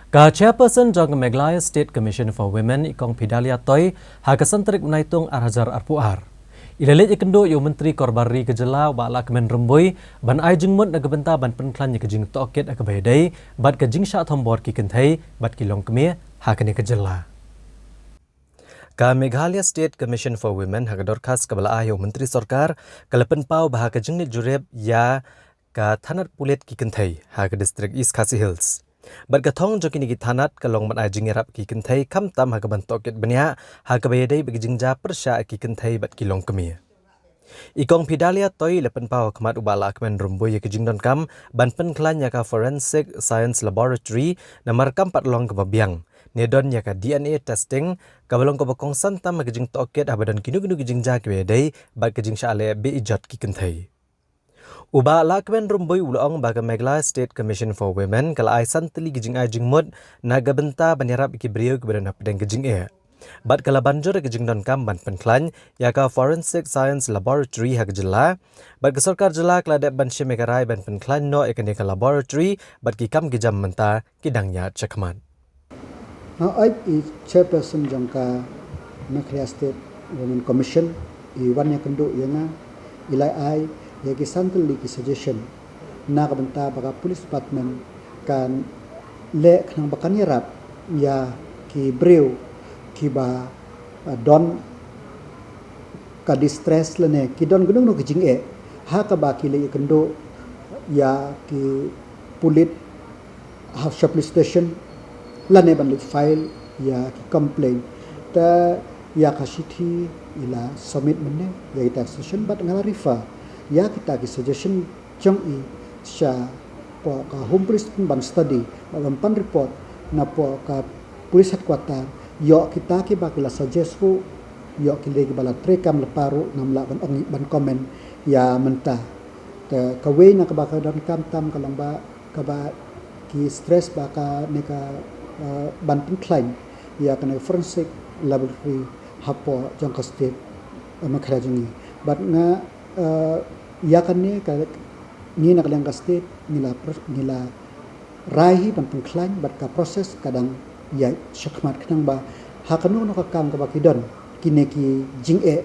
Ka Chairperson Jong Meghalaya State Commission for Women ikong Pidalia Toy hagasantrik menaitung arhajar arpuar. Ilalit ikendo yo Menteri Korbari Kejela bala kemen remboi ban ai jengmut nagbenta ban penklan ye kejing toket akabayday bat kejing sya thombor ki kentai bat kilong kemie hakane Kejela. Ka Meghalaya State Commission for Women hagadorkas kabala ayo Menteri Sarkar kalapen pau bah kejing ni jureb ya ka thanat pulet ki kentai ha ke district East Khasi Hills. Bat kathong jokini ki thanat kalong ban ajing erap ki kentai kam tam ha kaban toket bania ha kabayadai bagi jingja persya ki kentai bat kilong kemia. Ikong Pidalia Toy lepen pau kemat ubala kemen rumboy ye kejing don kam ban penklan ya ka Forensic Science Laboratory namar kam pat long kebabiang. Nedon ya ka DNA testing kabalong kabakong santam kejing toket abadan kinu-kinu kejing ja kabayadai bat kejing sya ale be ijat ki kentai. Uba lakmen rumboy ulong baga Meghalaya State Commission for Women kala ai santli gijing ajing mud naga benta banirap ki brio kebadan pedang gijing e. Bat kala banjur gijing don kam ban penklan ya ka Forensic Science Laboratory ha Kejela bat ke Sarkar Jela kala dep ban syemekarai ban penklan no ekane ka laboratory bat ki kam gijam menta kidangnya cekman. Now I is chairperson jangka Meghalaya State Women Commission wan yang kendo yana ilai ai ya ki santli ki suggestion na kabenta baka police department kan le khnang bakan yarap ya ki breu ki ba don ka distress lene ki don gunung no kijing e ha ka ba ki le kendo ya ki pulit half shop police station lane ban file ya ki complaint ta ya ka city ila submit mene ya ita session bat ngala rifa ya kita ki suggestion jong i sya po ka home police ban study ban pan report na po ka police headquarter yo kita ki ba kila suggest fu yo ki le bala trekam leparu namla ban ong ban comment ya menta te ka we na ka ba ka dan kam tam ka lamba ka ba ki stress ba ka ne ka ban penklan ya kana forensic laboratory hapo jangka state Meghalaya jungi bat nga ya kan ni ni nak yang state nila rahi ban penklan bat ka proses kadang ya syakmat kenang ba hakanu no ka kam ka bakidon kine ki jing e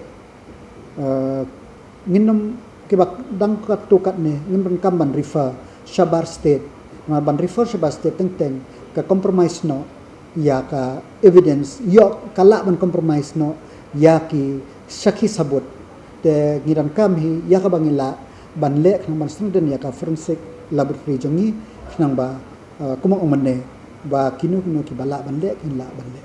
nginum ke bak dang ka tukat ne ngin kam ban refer Shabar state ma ban refer Shabar state teng ka compromise no ya ka evidence yo kala ban compromise no ya ki syaki sabut te ngiran kami ya ka bangila ban le khang ban strengthen ya ka forensic laboratory jongi khang ba kumang umane ba kinu ki bala ban le kin la ban le